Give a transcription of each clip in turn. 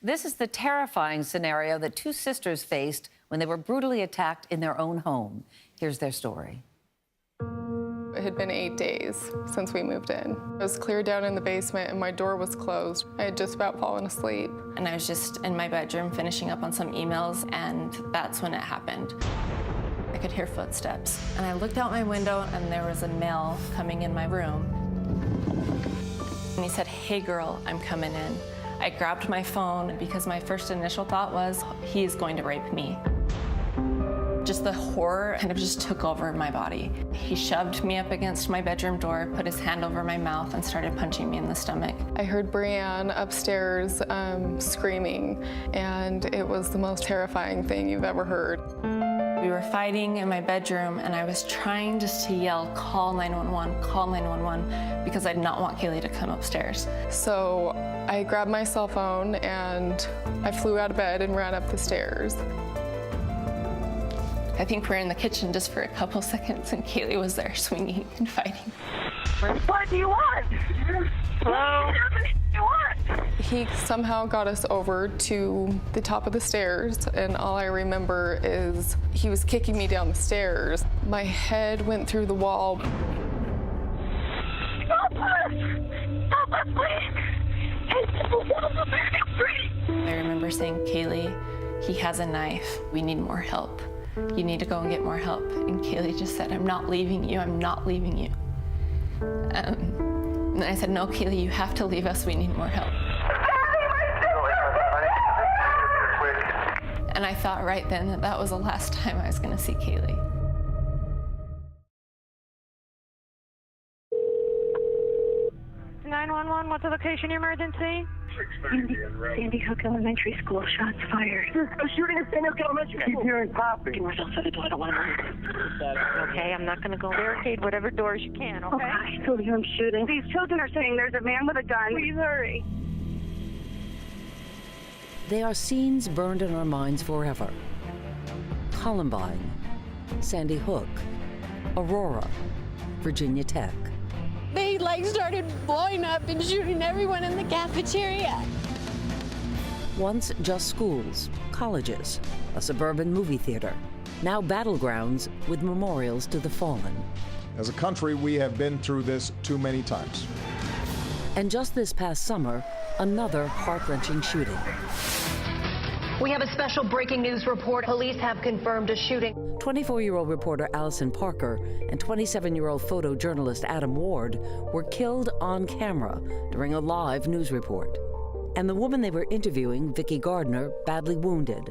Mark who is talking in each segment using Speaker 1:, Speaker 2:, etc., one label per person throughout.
Speaker 1: This is the terrifying scenario that two sisters faced when they were brutally attacked in their own home. Here's their story.
Speaker 2: It had been 8 days since we moved in. It was clear down in the basement and my door was closed. I had just about fallen asleep.
Speaker 3: And I was just in my bedroom finishing up on some emails, and that's when it happened. I could hear footsteps. And I looked out my window and there was a male coming in my room. And he said, "Hey girl, I'm coming in." I grabbed my phone because my first initial thought was, he is going to rape me. Just the horror kind of just took over my body. He shoved me up against my bedroom door, put his hand over my mouth, and started punching me in the stomach.
Speaker 2: I heard Brianne upstairs screaming, and it was the most terrifying thing you've ever heard.
Speaker 3: We were fighting in my bedroom, and I was trying just to yell, "Call 911, call 911," because I did not want Kaylee to come upstairs.
Speaker 2: So I grabbed my cell phone, and I flew out of bed and ran up the stairs.
Speaker 3: I think we were in the kitchen just for a couple seconds, and Kaylee was there swinging and fighting.
Speaker 4: What do you want? Hello? What do you want?
Speaker 2: He somehow got us over to the top of the stairs, and all I remember is he was kicking me down the stairs. My head went through the wall.
Speaker 4: Stop us! Stop us, please!
Speaker 3: I remember saying, "Kaylee, he has a knife. We need more help. You need to go and get more help." And Kaylee just said, "I'm not leaving you, I'm not leaving you." And I said, "No, Kaylee, you have to leave us, we need more help." And I thought right then that that was the last time I was gonna see Kaylee.
Speaker 4: What's the location of your emergency?
Speaker 5: Sandy Hook Elementary School, shots fired.
Speaker 4: A shooting at Sandy Hook Elementary School.
Speaker 5: Keep hearing popping. North outside the door, I don't want to.
Speaker 4: Okay, I'm not going to go barricade whatever doors you can, okay?
Speaker 5: I still hear him shooting.
Speaker 4: These children are saying there's a man with a gun. Please hurry.
Speaker 1: They are scenes burned in our minds forever. Columbine, Sandy Hook, Aurora, Virginia Tech.
Speaker 6: They started blowing up and shooting everyone in the cafeteria.
Speaker 1: Once just schools, colleges, a suburban movie theater. Now battlegrounds with memorials to the fallen.
Speaker 7: As a country, we have been through this too many times.
Speaker 1: And just this past summer, another heart-wrenching shooting.
Speaker 8: We have a special breaking news report. Police have confirmed a shooting.
Speaker 1: 24-year-old reporter Allison Parker and 27-year-old photojournalist Adam Ward were killed on camera during a live news report. And the woman they were interviewing, Vicki Gardner, badly wounded.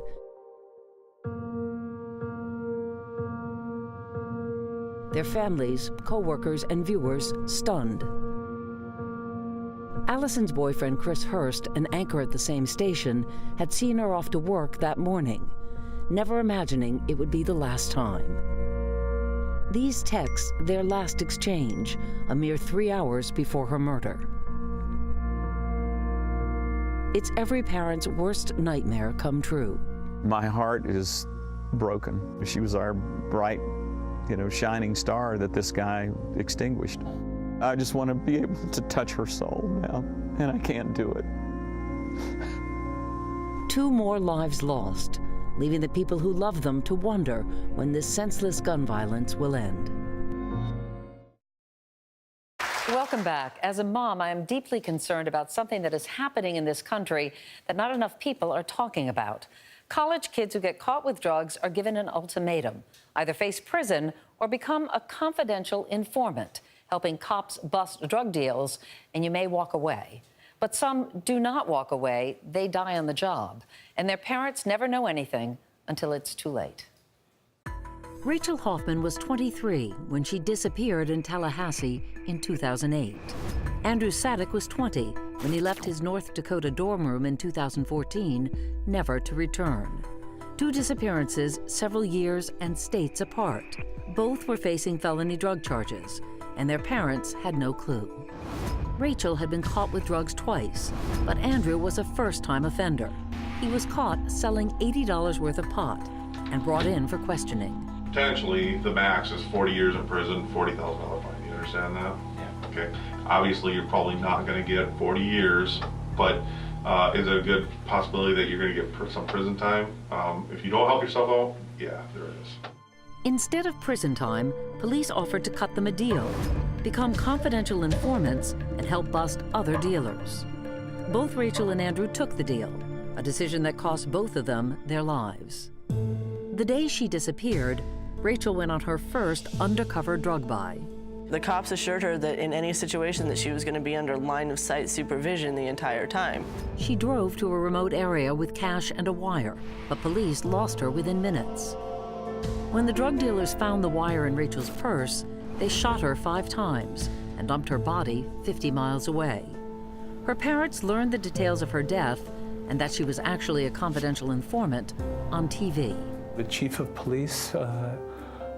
Speaker 1: Their families, co-workers, and viewers stunned. Allison's boyfriend, Chris Hurst, an anchor at the same station, had seen her off to work that morning, never imagining it would be the last time. These texts, their last exchange, a mere 3 hours before her murder. It's every parent's worst nightmare come true.
Speaker 9: My heart is broken. She was our bright, shining star that this guy extinguished. I just want to be able to touch her soul now, and I can't do it.
Speaker 1: 2 more lives lost, leaving the people who love them to wonder when this senseless gun violence will end. Welcome back. As a mom, I am deeply concerned about something that is happening in this country that not enough people are talking about. College kids who get caught with drugs are given an ultimatum: either face prison or become a confidential informant, helping cops bust drug deals, and you may walk away. But some do not walk away. They die on the job, and their parents never know anything until it's too late. Rachel Hoffman was 23 when she disappeared in Tallahassee in 2008. Andrew Sadek was 20 when he left his North Dakota dorm room in 2014, never to return. 2 disappearances several years and states apart. Both were facing felony drug charges, and their parents had no clue. Rachel had been caught with drugs twice, but Andrew was a first-time offender. He was caught selling $80 worth of pot and brought in for questioning.
Speaker 10: Potentially, the max is 40 years in prison, $40,000 fine. You understand that? Yeah. Okay. Obviously, you're probably not going to get 40 years, but Is it a good possibility that you're going to get some prison time? If you don't help yourself out, yeah, there is.
Speaker 1: Instead of prison time, police offered to cut them a deal, become confidential informants, and help bust other dealers. Both Rachel and Andrew took the deal, a decision that cost both of them their lives. The day she disappeared, Rachel went on her first undercover drug buy.
Speaker 11: The cops assured her that in any situation that she was going to be under line of sight supervision the entire time.
Speaker 1: She drove to a remote area with cash and a wire, but police lost her within minutes. When the drug dealers found the wire in Rachel's purse, they shot her 5 times and dumped her body 50 miles away. Her parents learned the details of her death and that she was actually a confidential informant on TV.
Speaker 12: The chief of police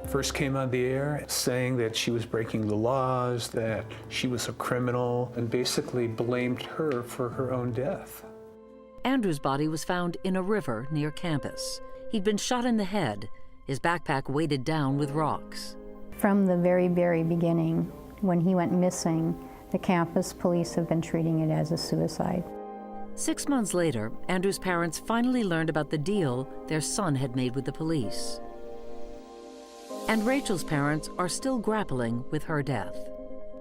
Speaker 12: first came on the air saying that she was breaking the laws, that she was a criminal, and basically blamed her for her own death.
Speaker 1: Andrew's body was found in a river near campus. He'd been shot in the head, his backpack weighted down with rocks.
Speaker 13: From the very, very beginning, when he went missing, the campus police have been treating it as a suicide.
Speaker 1: 6 months later, Andrew's parents finally learned about the deal their son had made with the police. And Rachel's parents are still grappling with her death.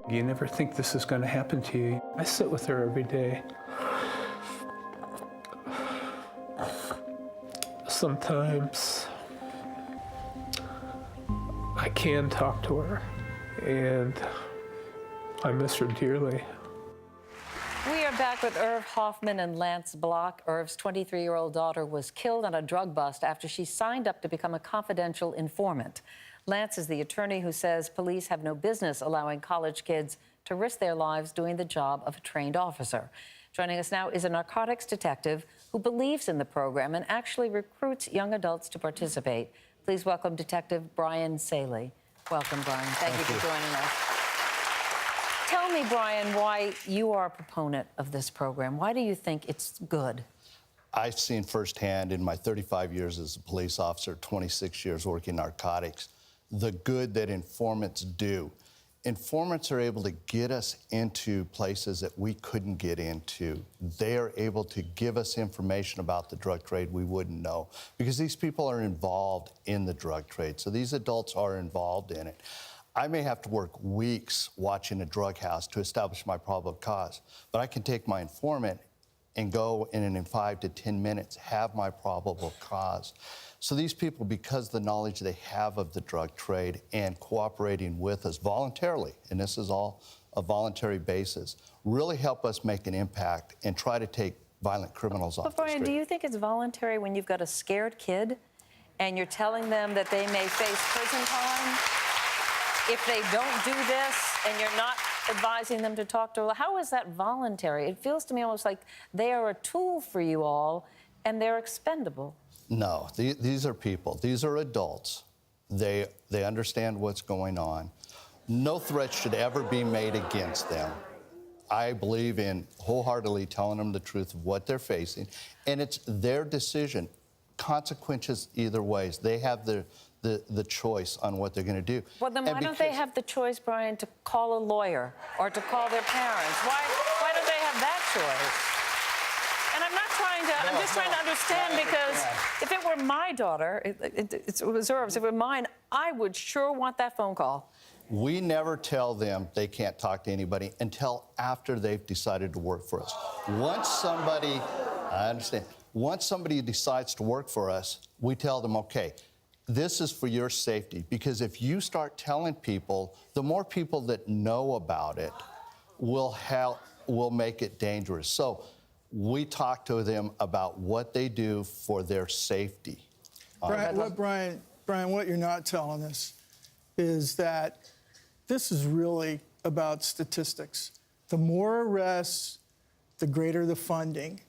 Speaker 12: You never think this is going to happen to you. I sit with her every day. Sometimes I can talk to her, and I miss her dearly.
Speaker 1: We are back with Irv Hoffman and Lance Block. Irv's 23-year-old daughter was killed on a drug bust after she signed up to become a confidential informant. Lance is the attorney who says police have no business allowing college kids to risk their lives doing the job of a trained officer. Joining us now is a narcotics detective who believes in the program and actually recruits young adults to participate. Please welcome Detective Brian Saley. Welcome, Brian. Thank you for joining us. Tell me, Brian, why you are a proponent of this program. Why do you think it's good?
Speaker 14: I've seen firsthand in my 35 years as a police officer, 26 years working narcotics, the good that informants do. Informants are able to get us into places that we couldn't get into. They are able to give us information about the drug trade we wouldn't know, because these people are involved in the drug trade. So these adults are involved in it. I may have to work weeks watching a drug house to establish my probable cause, but I can take my informant and go in 5 to 10 minutes, have my probable cause. So these people, because the knowledge they have of the drug trade and cooperating with us voluntarily, and this is all a voluntary basis, really help us make an impact and try to take violent criminals off the street.
Speaker 1: But Brian, do you think it's voluntary when you've got a scared kid and you're telling them that they may face prison time if they don't do this, and you're not advising them to talk to? How is that voluntary? It feels to me almost like they are a tool for you all and they're expendable.
Speaker 14: No, these are people. These are adults. They understand what's going on. No threat should ever be made against them. I believe in wholeheartedly telling them the truth of what they're facing, and it's their decision. Consequences either ways. They have the choice on what they're going to do.
Speaker 1: Well, then why don't they have the choice, Brian, to call a lawyer or to call their parents? Why don't they have that choice? And I'm not trying to, I'm just trying to understand, because if it were my daughter, it was Irv's, if it were mine, I would sure want that phone call.
Speaker 14: We never tell them they can't talk to anybody until after they've decided to work for us. Once somebody, I understand, once somebody decides to work for us, we tell them, okay, this is for your safety, because if you start telling people, the more people that know about it will make it dangerous. So we talk to them about what they do for their safety.
Speaker 15: Brian, what you're not telling us is that this is really about statistics. The more arrests, the greater the funding.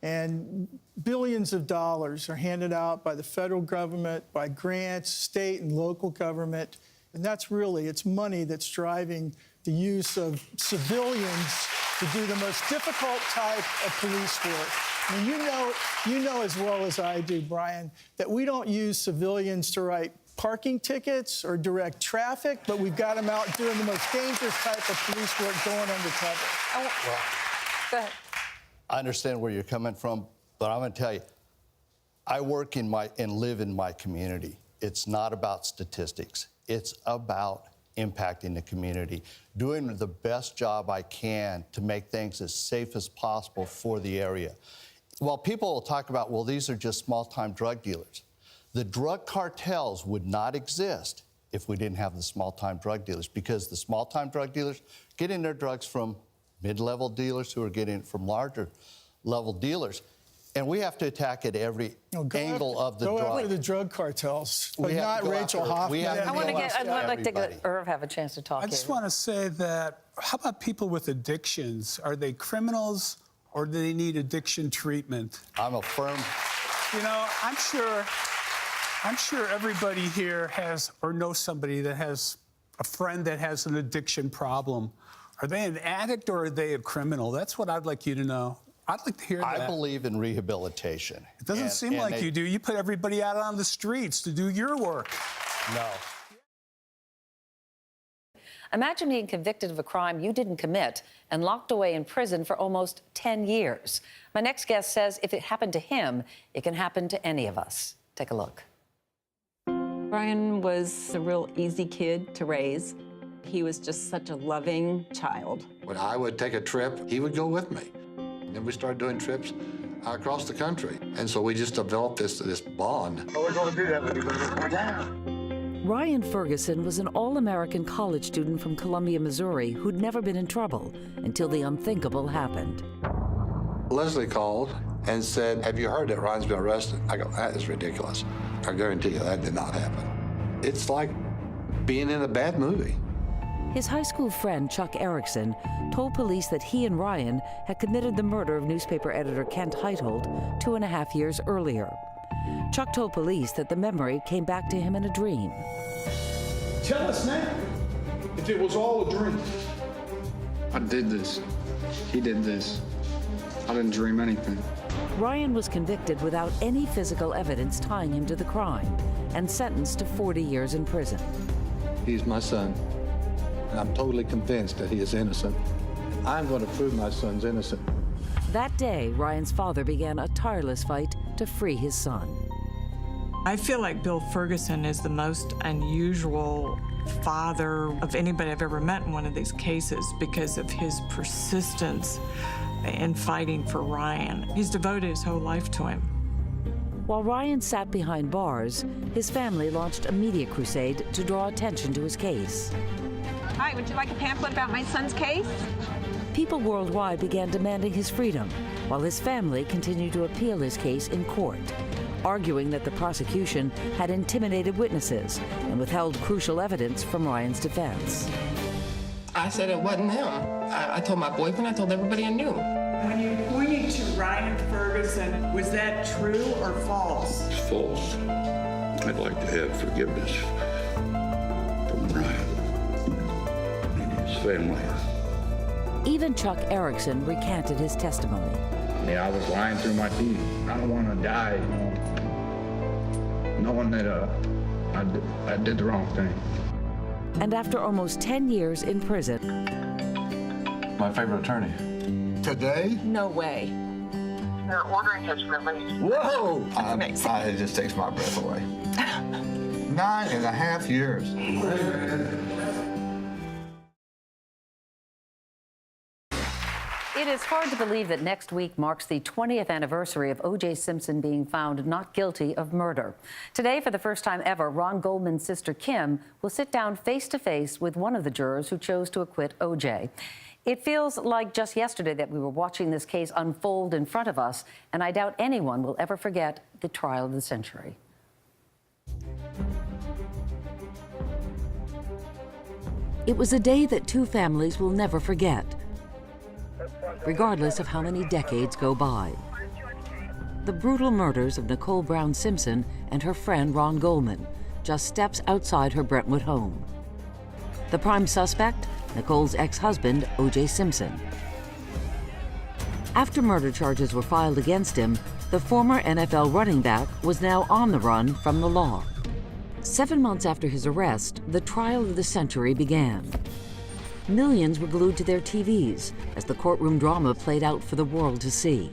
Speaker 15: And billions of dollars are handed out by the federal government, by grants, state and local government. And that's really, it's money that's driving the use of civilians to do the most difficult type of police work. I mean, you know as well as I do, Brian, that we don't use civilians to write parking tickets or direct traffic, but we've got them out doing the most dangerous type of police work, going undercover.
Speaker 1: Go ahead.
Speaker 14: I understand where you're coming from, but I'm going to tell you, I work and live in my community. It's not about statistics. It's about impacting the community, doing the best job I can to make things as safe as possible for the area. While people will talk about, well, these are just small-time drug dealers, the drug cartels would not exist if we didn't have the small-time drug dealers, because the small-time drug dealers getting their drugs from mid-level dealers who are getting it from larger level dealers. And we have to attack at every angle of the drug.
Speaker 15: Go after the drug cartels, but not Rachel Hoffman.
Speaker 1: I'd like to get Irv have a chance to talk.
Speaker 12: I just want to say that, how about people with addictions? Are they criminals or do they need addiction treatment?
Speaker 14: I'm a firm.
Speaker 12: You know, I'm sure everybody here has or knows somebody that has a friend that has an addiction problem. Are they an addict or are they a criminal? That's what I'd like you to know. I'd like to hear that.
Speaker 14: I believe in rehabilitation.
Speaker 12: It doesn't seem like you do. You put everybody out on the streets to do your work.
Speaker 14: No.
Speaker 1: Imagine being convicted of a crime you didn't commit and locked away in prison for almost 10 years. My next guest says if it happened to him, it can happen to any of us. Take a look.
Speaker 16: Ryan was a real easy kid to raise. He was just such a loving child.
Speaker 17: When I would take a trip, he would go with me. Then we started doing trips across the country. And so we just developed this bond.
Speaker 4: Oh, we're going to do that with you, baby. Come down.
Speaker 1: Ryan Ferguson was an all-American college student from Columbia, Missouri, who'd never been in trouble until the unthinkable happened.
Speaker 17: Leslie called and said, "Have you heard that Ryan's been arrested?" I go, "That is ridiculous. I guarantee you that did not happen." It's like being in a bad movie.
Speaker 1: His high school friend, Chuck Erickson, told police that he and Ryan had committed the murder of newspaper editor Kent Heithold 2.5 years earlier. Chuck told police that the memory came back to him in a dream.
Speaker 18: Tell us now if it was all a dream.
Speaker 19: I did this. He did this. I didn't dream anything.
Speaker 1: Ryan was convicted without any physical evidence tying him to the crime and sentenced to 40 years in prison.
Speaker 17: He's my son, and I'm totally convinced that he is innocent. I'm going to prove my son's innocent.
Speaker 1: That day, Ryan's father began a tireless fight to free his son.
Speaker 20: I feel like Bill Ferguson is the most unusual father of anybody I've ever met in one of these cases because of his persistence in fighting for Ryan. He's devoted his whole life to him.
Speaker 1: While Ryan sat behind bars, his family launched a media crusade to draw attention to his case.
Speaker 21: Hi, would you like a pamphlet about my son's case?
Speaker 1: People worldwide began demanding his freedom, while his family continued to appeal his case in court, arguing that the prosecution had intimidated witnesses and withheld crucial evidence from Ryan's defense.
Speaker 22: I said it wasn't him. I told my boyfriend, I told everybody I knew.
Speaker 20: When you pointed to Ryan Ferguson, was that true or false?
Speaker 23: It's false. I'd like to have forgiveness from Ryan and his family.
Speaker 1: Even Chuck Erickson recanted his testimony.
Speaker 19: Yeah, I was lying through my teeth. I don't want to die, knowing that I did the wrong thing.
Speaker 1: And after almost 10 years in prison...
Speaker 17: My favorite attorney. Today?
Speaker 20: No way.
Speaker 4: They're ordering his release.
Speaker 17: Whoa! It just takes my breath away. 9.5 years.
Speaker 1: It is hard to believe that next week marks the 20th anniversary of O.J. Simpson being found not guilty of murder. Today, for the first time ever, Ron Goldman's sister Kim will sit down face-to-face with one of the jurors who chose to acquit O.J. It feels like just yesterday that we were watching this case unfold in front of us, and I doubt anyone will ever forget the trial of the century. It was a day that two families will never forget, regardless of how many decades go by. The brutal murders of Nicole Brown Simpson and her friend Ron Goldman, just steps outside her Brentwood home. The prime suspect, Nicole's ex-husband, O.J. Simpson. After murder charges were filed against him, the former NFL running back was now on the run from the law. 7 months after his arrest, the trial of the century began.
Speaker 2: Millions were glued to their TVs as the courtroom drama played out for the world to see.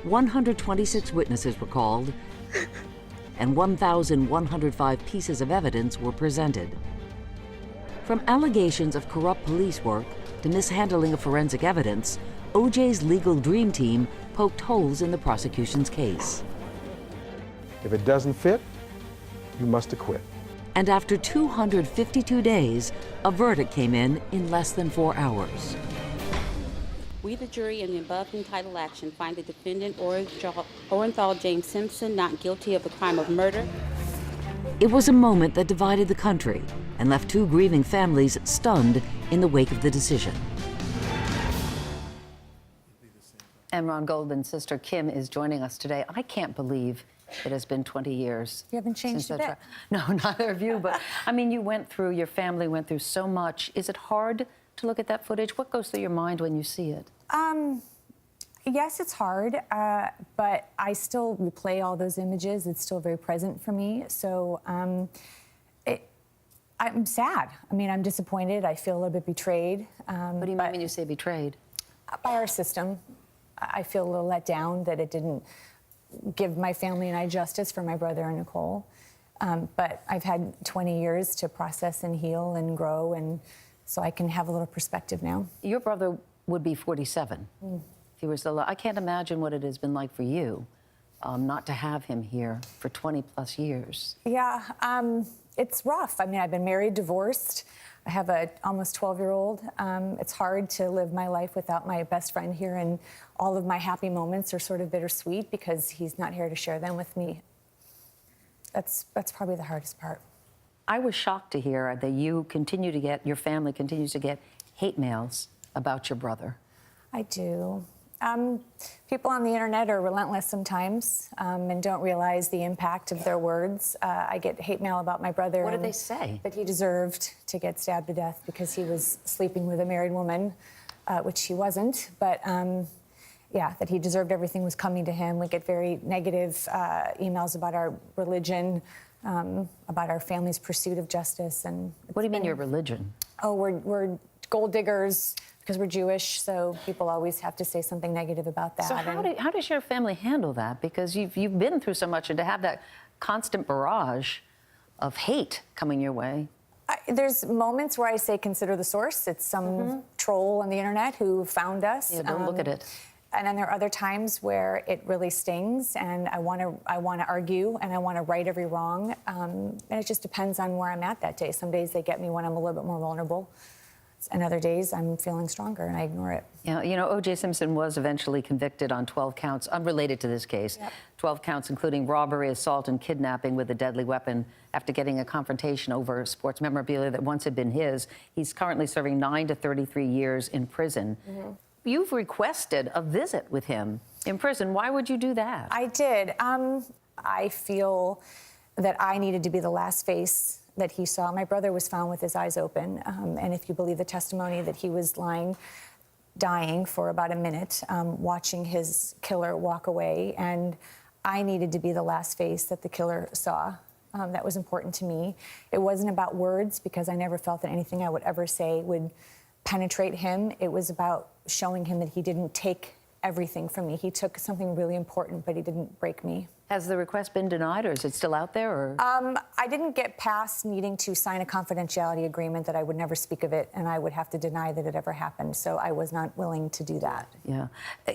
Speaker 2: 126 witnesses were called, and 1,105 pieces of evidence were presented. From allegations of corrupt police work to mishandling of forensic evidence, O.J.'s legal dream team poked holes in the prosecution's case.
Speaker 3: If it doesn't fit, you must acquit.
Speaker 2: And after 252 days, a verdict came in less than 4 hours.
Speaker 5: We, the jury, in the above entitled action, find the defendant, Orenthal James Simpson, not guilty of the crime of murder.
Speaker 2: It was a moment that divided the country and left two grieving families stunned in the wake of the decision.
Speaker 1: And Ron Goldman's sister Kim is joining us today. I can't believe it has been 20 years.
Speaker 24: You haven't changed a bit.
Speaker 1: No, neither of you, but I mean, your family went through so much. Is it hard to look at that footage? What goes through your mind when you see it?
Speaker 24: Yes, it's hard, but I still replay all those images. It's still very present for me. So I'm sad. I mean, I'm disappointed. I feel a little bit betrayed.
Speaker 1: What do you mean when you say betrayed?
Speaker 24: By our system. I feel a little let down that it didn't give my family and I justice for my brother and Nicole. But I've had 20 years to process and heal and grow, and so I can have a little perspective now.
Speaker 1: Your brother would be 47 if he were still alive. I can't imagine what it has been like for you not to have him here for 20 plus years.
Speaker 24: Yeah, it's rough. I mean, I've been married, divorced. I have a almost 12-year-old. It's hard to live my life without my best friend here, and all of my happy moments are sort of bittersweet because he's not here to share them with me. That's probably the hardest part.
Speaker 1: I was shocked to hear that your family continues to get hate mails about your brother.
Speaker 24: I do. People on the internet are relentless sometimes and don't realize the impact of their words. I get hate mail about my brother.
Speaker 1: What do they say?
Speaker 24: That he deserved to get stabbed to death because he was sleeping with a married woman, which he wasn't. But yeah, that he deserved everything was coming to him. We get very negative emails about our religion, about our family's pursuit of justice. And
Speaker 1: what do you mean your religion?
Speaker 24: Oh, we're gold diggers because we're Jewish, so people always have to say something negative about that.
Speaker 1: So how does your family handle that? Because you've been through so much, and to have that constant barrage of hate coming your way.
Speaker 24: There's moments where I say consider the source. It's some troll on the internet who found us.
Speaker 1: Yeah, don't look at it.
Speaker 24: And then there are other times where it really stings, and I want to argue, and I want to right every wrong. And it just depends on where I'm at that day. Some days they get me when I'm a little bit more vulnerable, and other days I'm feeling stronger, and I ignore it.
Speaker 1: Yeah, you know, O.J. Simpson was eventually convicted on 12 counts unrelated to this case. Yep. 12 counts, including robbery, assault, and kidnapping with a deadly weapon after getting a confrontation over sports memorabilia that once had been his. He's currently serving 9 to 33 years in prison. You've requested a visit with him in prison. Why would you do that?
Speaker 24: I did. I feel that I needed to be the last face that he saw. My brother was found with his eyes open, and if you believe the testimony, that he was dying for about a minute, watching his killer walk away, and I needed to be the last face that the killer saw. That was important to me. It wasn't about words, because I never felt that anything I would ever say would penetrate him. It was about showing him that he didn't take everything from me. He took something really important, but he didn't break me.
Speaker 1: Has the request been denied, or is it still out there? Or?
Speaker 24: I didn't get past needing to sign a confidentiality agreement that I would never speak of it, and I would have to deny that it ever happened, so I was not willing to do that.
Speaker 1: Yeah.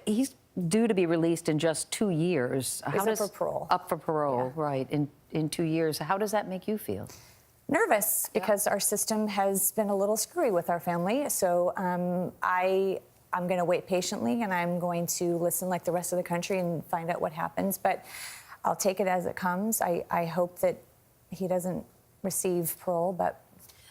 Speaker 1: He's due to be released in just 2 years.
Speaker 24: He's up for parole.
Speaker 1: Up for parole, yeah. Right, in 2 years. How does that make you feel?
Speaker 24: Nervous, because our system has been a little screwy with our family, so I'm going to wait patiently, and I'm going to listen like the rest of the country and find out what happens, but I'll take it as it comes. I hope that he doesn't receive parole, but...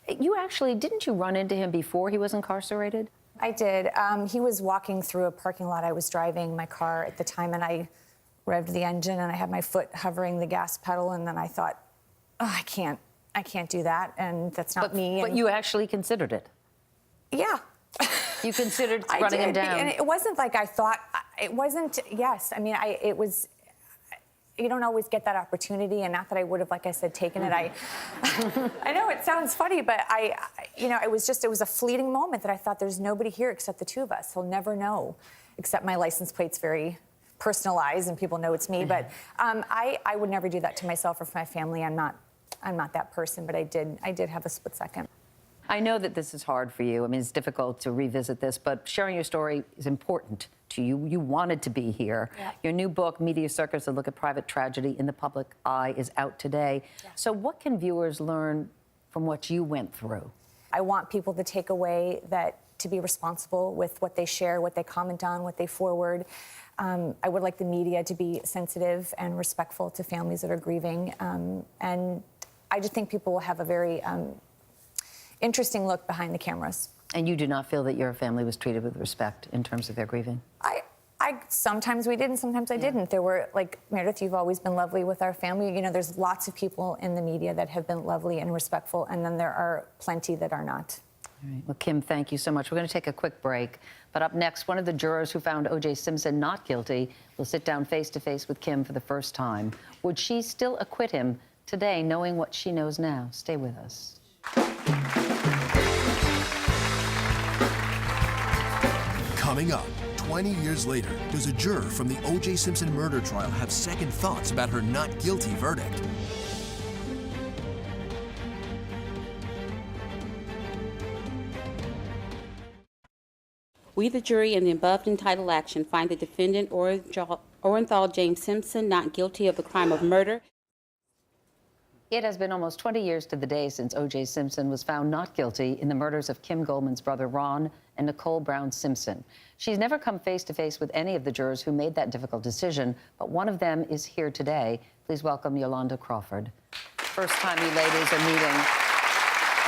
Speaker 1: Didn't you run into him before he was incarcerated?
Speaker 24: I did. He was walking through a parking lot. I was driving my car at the time, and I revved the engine, and I had my foot hovering the gas pedal, and then I thought, oh, I can't do that, and that's not me.
Speaker 1: But you actually considered it?
Speaker 24: Yeah.
Speaker 1: You considered running him down?
Speaker 24: And it wasn't like I thought, it wasn't, yes. I mean, it you don't always get that opportunity, and not that I would have, like I said, taken it. I know it sounds funny, but it was a fleeting moment that I thought there's nobody here except the two of us. He'll never know, except my license plate's very personalized and people know it's me. But I would never do that to myself or for my family. I'm not that person, but I did have a split second.
Speaker 1: I know that this is hard for you. I mean, it's difficult to revisit this, but sharing your story is important to you. You wanted to be here.
Speaker 24: Yeah.
Speaker 1: Your new book, Media Circus, A Look at Private Tragedy in the Public Eye, is out today.
Speaker 24: Yeah.
Speaker 1: So what can viewers learn from what you went through?
Speaker 24: I want people to take away to be responsible with what they share, what they comment on, what they forward. I would like the media to be sensitive and respectful to families that are grieving. And I just think people will have a very interesting look behind the cameras.
Speaker 1: And you do not feel that your family was treated with respect in terms of their grieving?
Speaker 24: Sometimes we did and sometimes I didn't. There were, like, Meredith, you've always been lovely with our family. You know, there's lots of people in the media that have been lovely and respectful, and then there are plenty that are not.
Speaker 1: All right. Well, Kim, thank you so much. We're going to take a quick break. But up next, one of the jurors who found O.J. Simpson not guilty will sit down face-to-face with Kim for the first time. Would she still acquit him today, knowing what she knows now? Stay with us.
Speaker 6: Coming up, 20 years later, does a juror from the O.J. Simpson murder trial have second thoughts about her not guilty verdict?
Speaker 5: We, the jury, in the above entitled action, find the defendant Orenthal James Simpson not guilty of the crime of murder.
Speaker 1: It has been almost 20 years to the day since O.J. Simpson was found not guilty in the murders of Kim Goldman's brother Ron and Nicole Brown Simpson. She's never come face-to-face with any of the jurors who made that difficult decision, but one of them is here today. Please welcome Yolanda Crawford. First time you ladies are meeting.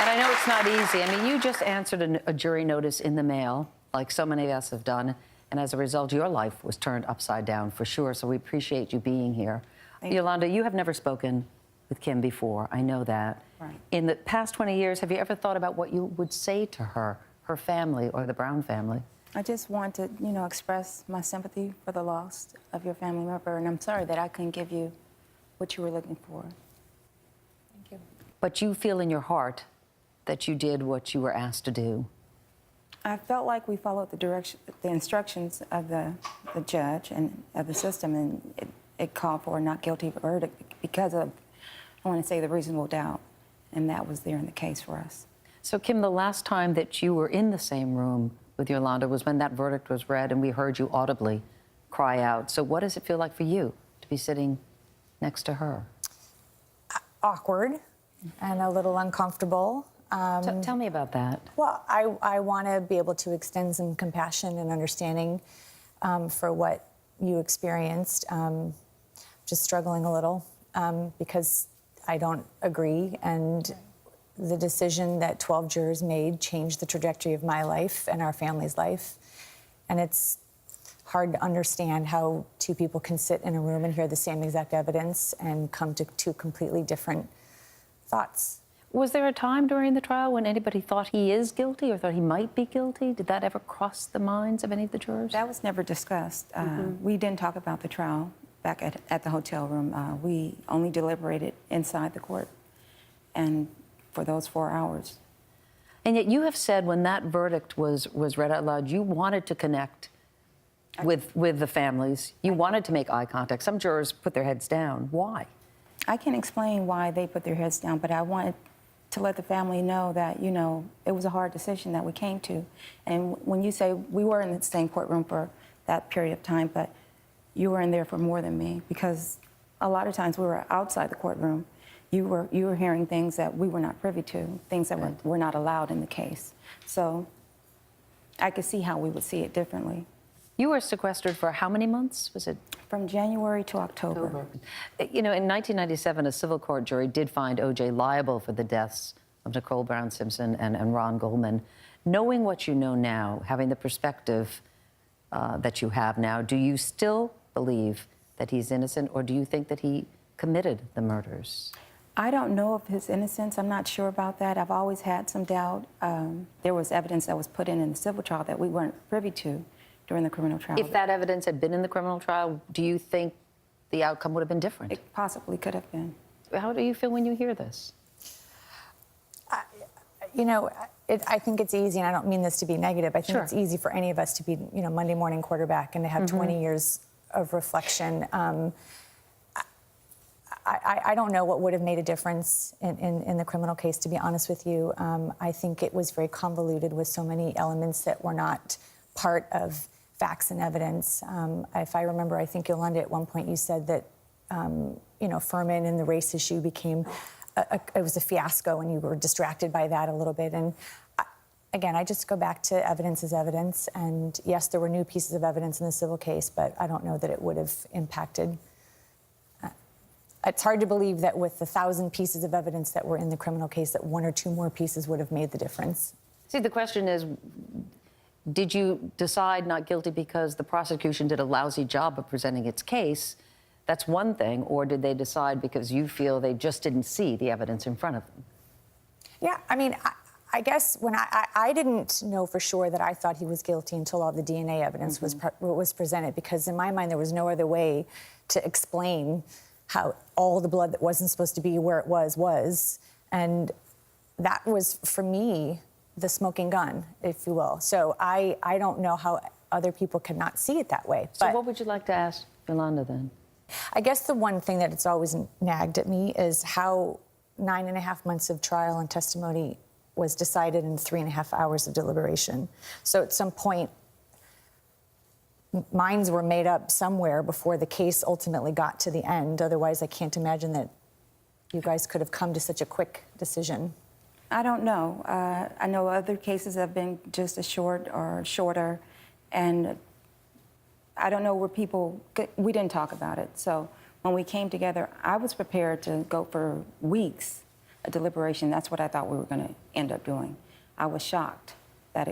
Speaker 1: And I know it's not easy. I mean, you just answered a jury notice in the mail, like so many of us have done, and as a result, your life was turned upside down for sure, so we appreciate you being here. Yolanda, you have never spoken with Kim before. I know that.
Speaker 7: Right.
Speaker 1: In the past 20 years, have you ever thought about what you would say to her family, or the Brown family?
Speaker 7: I just want to, express my sympathy for the loss of your family member, and I'm sorry that I couldn't give you what you were looking for.
Speaker 24: Thank you.
Speaker 1: But you feel in your heart that you did what you were asked to do.
Speaker 7: I felt like we followed the instructions of the judge and of the system, and it called for a not guilty verdict because of, I want to say, the reasonable doubt, and that was there in the case for us.
Speaker 1: So, Kim, the last time that you were in the same room with Yolanda was when that verdict was read, and we heard you audibly cry out. So what does it feel like for you to be sitting next to her?
Speaker 24: Awkward and a little uncomfortable.
Speaker 1: Tell me about that.
Speaker 24: Well, I want to be able to extend some compassion and understanding for what you experienced. Just struggling a little because I don't agree, and the decision that 12 jurors made changed the trajectory of my life and our family's life. And it's hard to understand how two people can sit in a room and hear the same exact evidence and come to two completely different thoughts.
Speaker 1: Was there a time during the trial when anybody thought he is guilty or thought he might be guilty? Did that ever cross the minds of any of the jurors?
Speaker 7: That was never discussed. We didn't talk about the trial back at the hotel room. We only deliberated inside the court, and for those 4 hours.
Speaker 1: And yet you have said when that verdict was read out loud, you wanted to connect with the families. You wanted to make eye contact. Some jurors put their heads down. Why?
Speaker 7: I can't explain why they put their heads down, but I wanted to let the family know that, it was a hard decision that we came to. And when you say we were in the same courtroom for that period of time, but you were in there for more than me, because a lot of times we were outside the courtroom. You were hearing things that we were not privy to, things that were not allowed in the case. So I could see how we would see it differently.
Speaker 1: You were sequestered for how many months? Was it?
Speaker 7: From January to October.
Speaker 1: In 1997, a civil court jury did find O.J. liable for the deaths of Nicole Brown Simpson and Ron Goldman. Knowing what you know now, having the perspective that you have now, do you still believe that he's innocent, or do you think that he committed the murders?
Speaker 7: I don't know of his innocence. I'm not sure about that. I've always had some doubt. There was evidence that was put in the civil trial that we weren't privy to during the criminal trial.
Speaker 1: If that evidence had been in the criminal trial, do you think the outcome would have been different.
Speaker 7: It possibly could have been.
Speaker 1: How do you feel when you hear this?
Speaker 24: You know, I think it's easy, and I don't mean this to be negative. I think
Speaker 1: Sure.
Speaker 24: it's easy for any of us to be, you know, Monday morning quarterback and to have 20 years of reflection. I don't know what would have made a difference in the criminal case, to be honest with you. I think it was very convoluted with so many elements that were not part of facts and evidence. If I remember, I think, Yolanda, at one point you said that, you know, Furman and the race issue became, it was a fiasco, and you were distracted by that a little bit. And again, I just go back to evidence is evidence. And yes, there were new pieces of evidence in the civil case, but I don't know that it would have impacted. It's hard to believe that with the 1,000 pieces of evidence that were in the criminal case, that one or two more pieces would have made the difference.
Speaker 1: See, the question is, did you decide not guilty because the prosecution did a lousy job of presenting its case? That's one thing. Or did they decide because you feel they just didn't see the evidence in front of them?
Speaker 24: Yeah, I mean, I guess when I didn't know for sure that I thought he was guilty until all the DNA evidence was presented, because in my mind there was no other way to explain how all the blood that wasn't supposed to be where it was. And that was, for me, the smoking gun, if you will. So I don't know how other people could not see it that way.
Speaker 1: So what would you like to ask Yolanda then?
Speaker 24: I guess the one thing that it's always nagged at me is how 9.5 months of trial and testimony was decided in 3.5 hours of deliberation. So at some point, minds were made up somewhere before the case ultimately got to the end. Otherwise, I can't imagine that you guys could have come to such a quick decision.
Speaker 7: I don't know. I know other cases have been just as short or shorter, and I don't know where people, we didn't talk about it. So when we came together, I was prepared to go for weeks of deliberation. That's what I thought we were going to end up doing. I was shocked that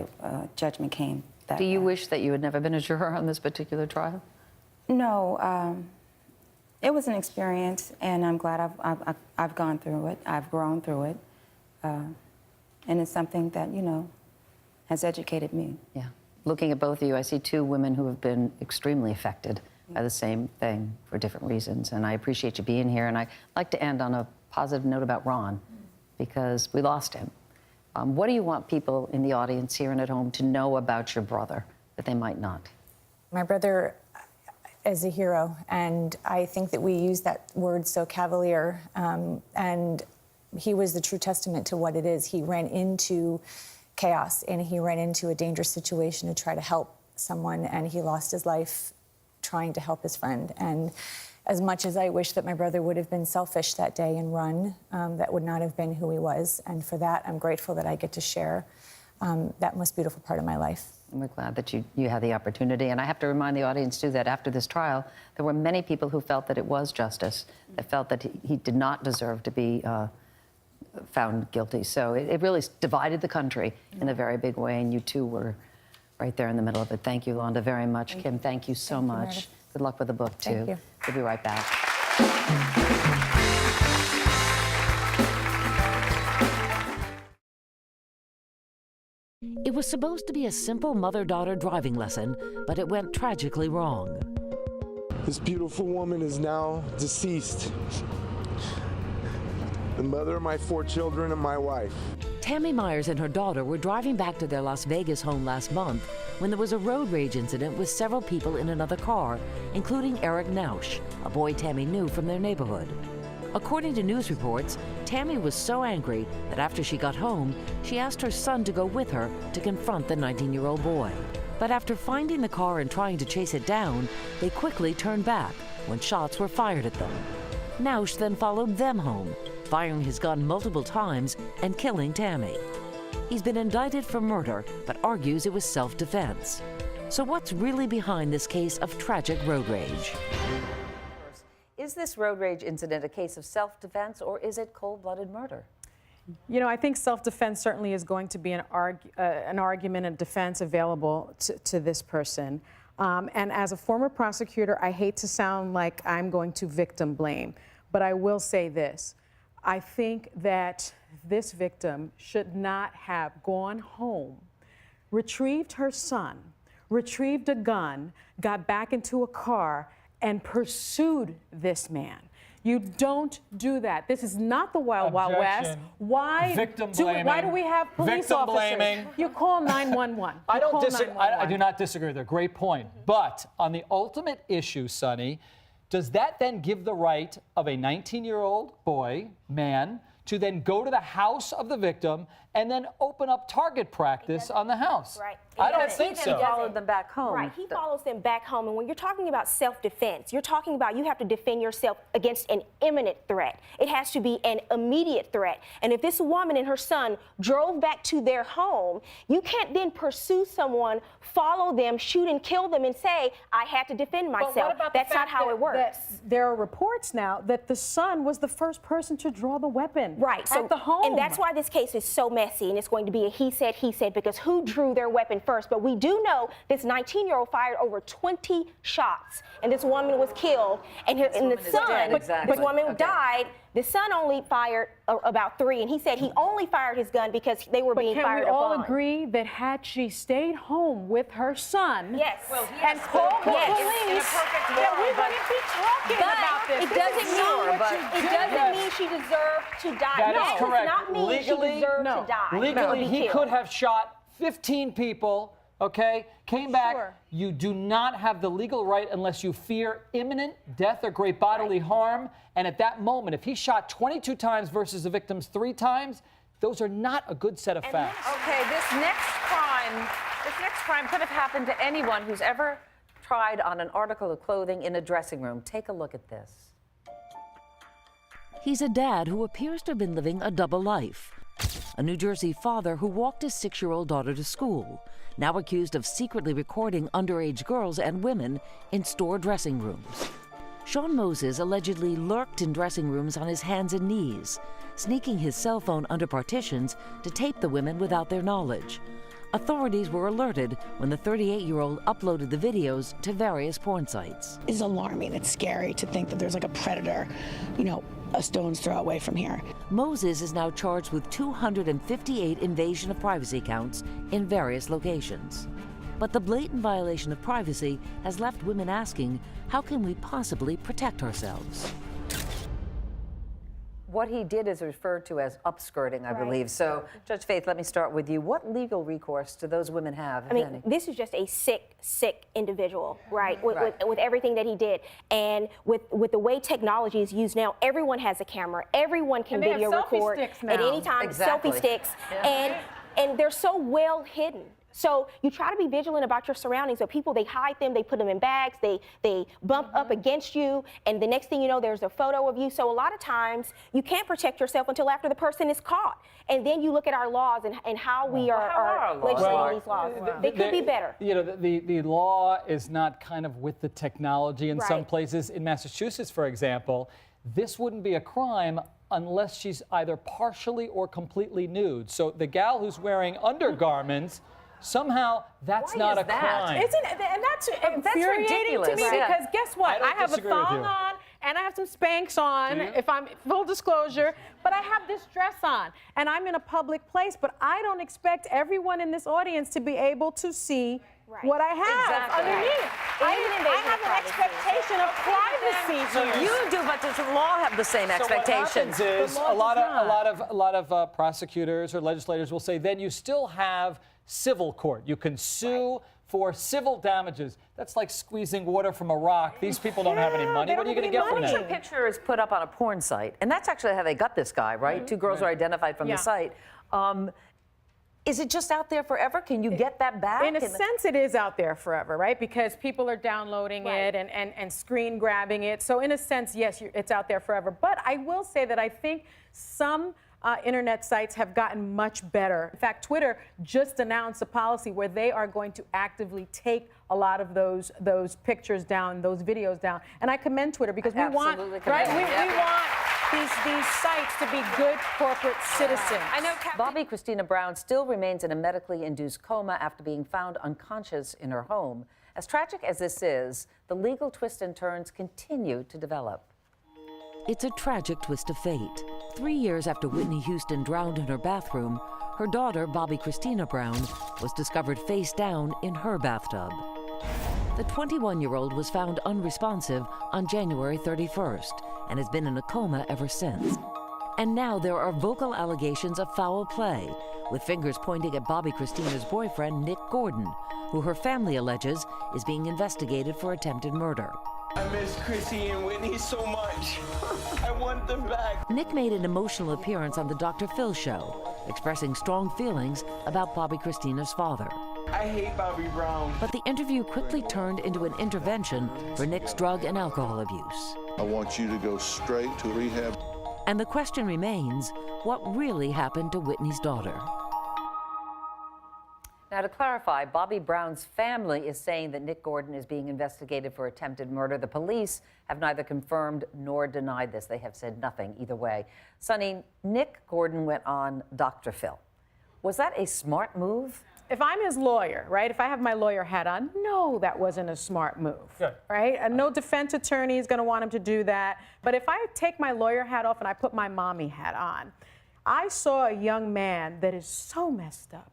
Speaker 7: judgment came that
Speaker 1: Do you
Speaker 7: fast.
Speaker 1: wish that you had never been a juror on this particular trial?
Speaker 7: No, it was an experience, and I'm glad I've gone through it. I've grown through it, and it's something that, you know, has educated me.
Speaker 1: Yeah. Looking at both of you, I see two women who have been extremely affected by the same thing for different reasons, and I appreciate you being here. And I'd like to end on a positive note about Ron, because we lost him. What do you want people in the audience here and at home to know about your brother that they might not?
Speaker 24: My brother is a hero, and I think that we use that word so cavalier, and he was the true testament to what it is. He ran into chaos, and he ran into a dangerous situation to try to help someone, and he lost his life trying to help his friend. And as much as I wish that my brother would have been selfish that day and run, that would not have been who he was. And for that, I'm grateful that I get to share that most beautiful part of my life.
Speaker 1: And we're glad that you had the opportunity. And I have to remind the audience, too, that after this trial, there were many people who felt that it was justice, that felt that he did not deserve to be found guilty. So it really divided the country in a very big way, and you two were right there in the middle of it. Thank you, Yolanda, very much. Kim, thank you so much.
Speaker 24: Meredith.
Speaker 1: Good luck with the book, too.
Speaker 24: Thank you.
Speaker 1: We'll be right back.
Speaker 2: It was supposed to be a simple mother-daughter driving lesson, but it went tragically wrong.
Speaker 8: This beautiful woman is now deceased. The mother of my 4 children and my wife.
Speaker 2: Tammy Myers and her daughter were driving back to their Las Vegas home last month when there was a road rage incident with several people in another car, including Eric Nausch, a boy Tammy knew from their neighborhood. According to news reports, Tammy was so angry that after she got home, she asked her son to go with her to confront the 19-year-old boy. But after finding the car and trying to chase it down, they quickly turned back when shots were fired at them. Nausch then followed them home, firing his gun multiple times and killing Tammy. He's been indicted for murder, but argues it was self-defense. So what's really behind this case of tragic road rage?
Speaker 1: Is this road rage incident a case of self-defense, or is it cold-blooded murder?
Speaker 9: You know, I think self-defense certainly is going to be an argument and defense available to this person. And as a former prosecutor, I hate to sound like I'm going to victim blame, but I will say this. I think that this victim should not have gone home, retrieved her son, retrieved a gun, got back into a car, and pursued this man. You don't do that. This is not the Wild Wild West. Why why do we have police
Speaker 10: Victim
Speaker 9: officers?
Speaker 10: blaming.
Speaker 9: You call 911.
Speaker 10: I do not disagree with her. Great point. But on the ultimate issue, Sonny, does that then give the right of a 19-year-old man, to then go to the house of the victim and then open up target practice on the house?
Speaker 11: Right.
Speaker 10: I don't think so.
Speaker 1: He followed them back home.
Speaker 11: Right. He follows them back home. And when you're talking about self-defense, you're talking about you have to defend yourself against an imminent threat. It has to be an immediate threat. And if this woman and her son drove back to their home, you can't then pursue someone, follow them, shoot and kill them, and say, I had to defend myself.
Speaker 9: But what about
Speaker 11: That's
Speaker 9: the
Speaker 11: not
Speaker 9: fact
Speaker 11: how it works.
Speaker 9: that there are reports now that the son was the first person to draw the weapon
Speaker 11: Right.
Speaker 9: at the home.
Speaker 11: And that's why this case is so messy, and it's going to be a he said, because who drew their weapon first? But we do know this 19-year-old fired over 20 shots, and this woman was killed, and the son, this woman died. The son only fired about 3, and he said he only fired his gun because they were being fired upon.
Speaker 9: Can we all agree that had she stayed home with her son
Speaker 11: yes.
Speaker 9: and called the police, that we wouldn't be talking about this?
Speaker 11: It doesn't mean she deserved to die.
Speaker 10: That
Speaker 11: no,
Speaker 10: is correct.
Speaker 11: It does not mean she deserved to die.
Speaker 10: Legally, he could have shot 15 people, okay? Came back.
Speaker 9: Sure.
Speaker 10: You do not have the legal right unless you fear imminent death or great bodily harm. And at that moment, if he shot 22 times versus the victims 3 times, those are not a good set of facts.
Speaker 1: Okay, this next crime could have happened to anyone who's ever tried on an article of clothing in a dressing room. Take a look at this.
Speaker 2: He's a dad who appears to have been living a double life. A New Jersey father who walked his 6-year-old daughter to school, now accused of secretly recording underage girls and women in store dressing rooms. Sean Moses allegedly lurked in dressing rooms on his hands and knees, sneaking his cell phone under partitions to tape the women without their knowledge. Authorities were alerted when the 38-year-old uploaded the videos to various porn sites.
Speaker 13: It's alarming. It's scary to think that there's like a predator, a stone's throw away from here.
Speaker 2: Moses is now charged with 258 invasion of privacy counts in various locations. But the blatant violation of privacy has left women asking, how can we possibly protect ourselves?
Speaker 1: What he did is referred to as upskirting, I believe. So, Judge Faith, let me start with you. What legal recourse do those women have?
Speaker 11: I mean, this is just a sick individual, right? With everything that he did. And with the way technology is used now, everyone has a camera. Everyone can video record at any time. Selfie sticks. And they're so well hidden. So you try to be vigilant about your surroundings. So people, they hide them, they put them in bags, they bump up against you, and the next thing you know, there's a photo of you. So a lot of times, you can't protect yourself until after the person is caught. And then you look at our laws and how we are legislating these laws. They could be better.
Speaker 10: The law is not kind of with the technology in some places. In Massachusetts, for example, this wouldn't be a crime unless she's either partially or completely nude. So the gal who's wearing undergarments, somehow that's not a crime.
Speaker 9: Isn't it? And that's infuriating to me because guess what? I have a thong on and I have some Spanx on, if I'm full disclosure, but I have this dress on and I'm in a public place, but I don't expect everyone in this audience to be able to see what I have underneath. I have an expectation of privacy.
Speaker 1: So you do, but does the law have the same expectations?
Speaker 10: So what happens is a lot of prosecutors or legislators will say, then you still have civil court. You can sue for civil damages. That's like squeezing water from a rock. These people don't have any money. What are you going to get from that?
Speaker 1: Once a picture is put up on a porn site, and that's actually how they got this guy, right? 2 girls were identified from the site. Is it just out there forever? Can you get that back?
Speaker 9: In a sense, it is out there forever, right? Because people are downloading it and screen grabbing it. So in a sense, yes, it's out there forever. But I will say that I think some internet sites have gotten much better. In fact, Twitter just announced a policy where they are going to actively take a lot of those pictures down, those videos down. And I commend Twitter because we want, right? We want these sites to be good corporate citizens.
Speaker 1: I know Bobby Christina Brown still remains in a medically induced coma after being found unconscious in her home. As tragic as this is, the legal twists and turns continue to develop.
Speaker 2: It's a tragic twist of fate. 3 years after Whitney Houston drowned in her bathroom, her daughter, Bobby Christina Brown, was discovered face down in her bathtub. The 21-year-old was found unresponsive on January 31st and has been in a coma ever since. And now there are vocal allegations of foul play, with fingers pointing at Bobby Christina's boyfriend, Nick Gordon, who her family alleges is being investigated for attempted murder.
Speaker 12: I miss Chrissy and Whitney so much. I want them back.
Speaker 2: Nick made an emotional appearance on the Dr. Phil show, expressing strong feelings about Bobby Christina's father.
Speaker 12: I hate Bobby Brown.
Speaker 2: But the interview quickly turned into an intervention for Nick's drug and alcohol abuse.
Speaker 14: I want you to go straight to rehab.
Speaker 2: And the question remains, what really happened to Whitney's daughter?
Speaker 1: Now, to clarify, Bobby Brown's family is saying that Nick Gordon is being investigated for attempted murder. The police have neither confirmed nor denied this. They have said nothing either way. Sonny, Nick Gordon went on Dr. Phil. Was that a smart move?
Speaker 9: If I'm his lawyer, right, if I have my lawyer hat on, no, that wasn't a smart move, right? And no defense attorney is going to want him to do that. But if I take my lawyer hat off and I put my mommy hat on, I saw a young man that is so messed up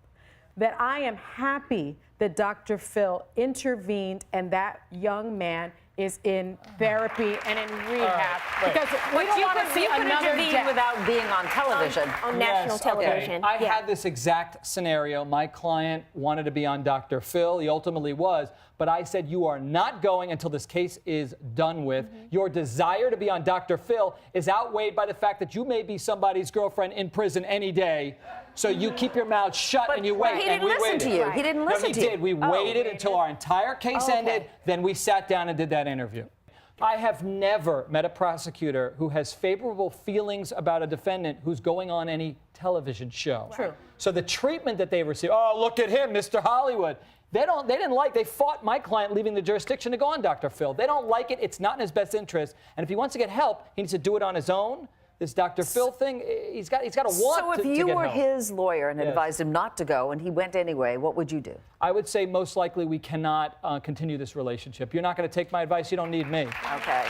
Speaker 9: that I am happy that Dr. Phil intervened and that young man is in therapy and in rehab. Because we don't want to see another death
Speaker 1: without being on television.
Speaker 11: On national television.
Speaker 10: I had this exact scenario. My client wanted to be on Dr. Phil. He ultimately was. But I said, you are not going until this case is done with. Your desire to be on Dr. Phil is outweighed by the fact that you may be somebody's girlfriend in prison any day. So you keep your mouth shut and you wait.
Speaker 1: He didn't listen to you. He didn't listen to you.
Speaker 10: No, he did. We waited until our entire case ended. Then we sat down and did that interview. I have never met a prosecutor who has favorable feelings about a defendant who's going on any television show.
Speaker 9: True.
Speaker 10: So the treatment that they receive, oh, look at him, Mr. Hollywood. They fought my client leaving the jurisdiction to go on Dr. Phil. They don't like it. It's not in his best interest. And if he wants to get help, he needs to do it on his own. This Dr. Phil thing, he's got to want to get help.
Speaker 1: So if you were his lawyer and advised him not to go and he went anyway, what would you do?
Speaker 10: I would say most likely we cannot continue this relationship. You're not going to take my advice. You don't need me.
Speaker 1: Okay.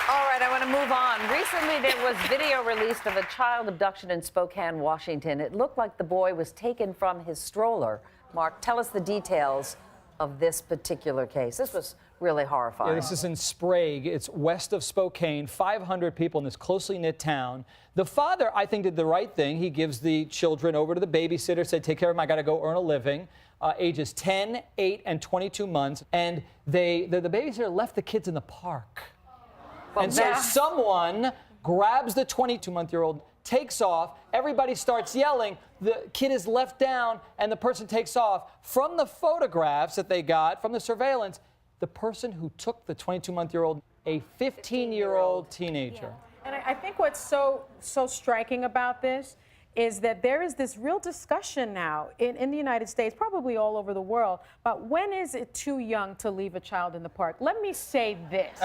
Speaker 1: All right, I want to move on. Recently, there was video released of a child abduction in Spokane, Washington. It looked like the boy was taken from his stroller. Mark, tell us the details of this particular case. This was really horrifying.
Speaker 10: Yeah, this is in Sprague. It's west of Spokane, 500 people in this closely knit town. The father, I think, did the right thing. He gives the children over to the babysitter, said, take care of them, I got to go earn a living. Ages 10, 8, and 22 months. And the babysitter left the kids in the park. And so someone grabs the 22-month-old, takes off, everybody starts yelling, the kid is left down, and the person takes off. From the photographs that they got, from the surveillance, the person who took the 22-month-old, a 15-year-old teenager.
Speaker 9: And I think what's so striking about this is that there is this real discussion now in the United States, probably all over the world, about when is it too young to leave a child in the park. Let me say this.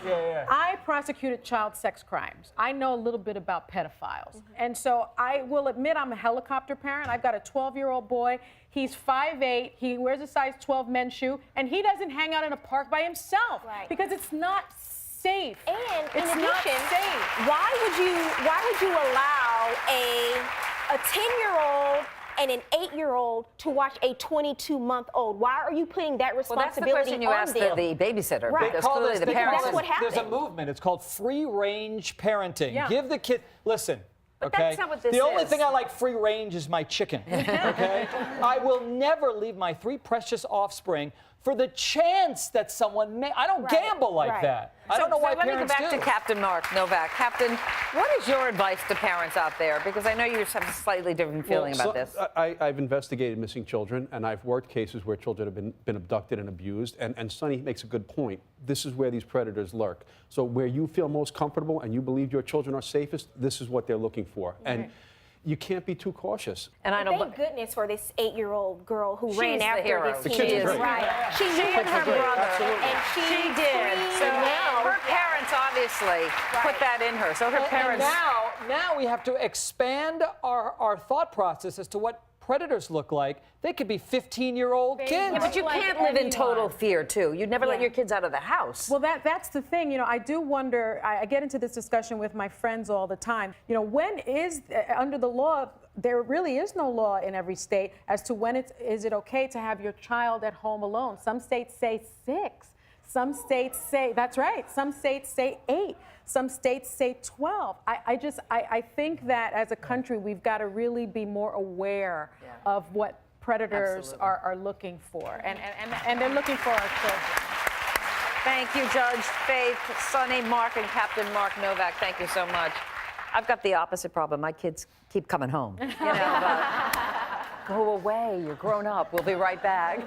Speaker 9: I prosecuted child sex crimes. I know a little bit about pedophiles. And so I will admit I'm a helicopter parent. I've got a 12-year-old boy. He's 5'8". He wears a size 12 men's shoe. And he doesn't hang out in a park by himself because it's not safe.
Speaker 11: And
Speaker 9: it's
Speaker 11: in
Speaker 9: not
Speaker 11: addition,
Speaker 9: safe.
Speaker 11: why would you allow a 10-year-old and an 8-year-old to watch a 22-month-old? Why are you putting that responsibility
Speaker 1: well, that's the question you asked the babysitter.
Speaker 11: Right.
Speaker 1: Because clearly the parents.
Speaker 11: That's what happened.
Speaker 10: There's a movement. It's called free-range parenting.
Speaker 1: Yeah.
Speaker 10: Give the kid, listen.
Speaker 1: But
Speaker 10: okay?
Speaker 1: that's not what this
Speaker 10: the only
Speaker 1: is.
Speaker 10: thing I like free range is my chicken. Okay? I will never leave my 3 precious offspring for the chance that someone may. I don't gamble like that. I don't know why
Speaker 1: let
Speaker 10: parents
Speaker 1: me go back to Captain Mark Novak. Captain, what is your advice to parents out there? Because I know you have a slightly different feeling about this.
Speaker 15: I've investigated missing children, and I've worked cases where children have been abducted and abused. And Sonny makes a good point. This is where these predators lurk. So where you feel most comfortable and you believe your children are safest, this is what they're looking for. And you can't be too cautious.
Speaker 1: And I know,
Speaker 11: thank goodness for this 8-year-old girl who ran after
Speaker 1: hero.
Speaker 11: this teenager. Right. She and her brother. And she
Speaker 1: did. So now her parents obviously put that in her. So her parents.
Speaker 10: And now we have to expand our thought process as to what predators look like. They could be 15-year-old kids.
Speaker 1: Yeah, but you can't live in total fear, too. You'd never let your kids out of the house.
Speaker 9: Well, that's the thing. You know, I do wonder, I get into this discussion with my friends all the time. You know, when is, under the law, there really is no law in every state as to when is it okay to have your child at home alone. Some states say 6. Some states say, that's right, some states say 8. Some states say 12. I think that as a country, we've got to really be more aware of what predators are looking for. And they're looking for our children.
Speaker 1: Thank you, Judge Faith, Sonny, Mark, and Captain Mark Novak. Thank you so much. I've got the opposite problem. My kids keep coming home. You know, but go away. You're grown up. We'll be right back.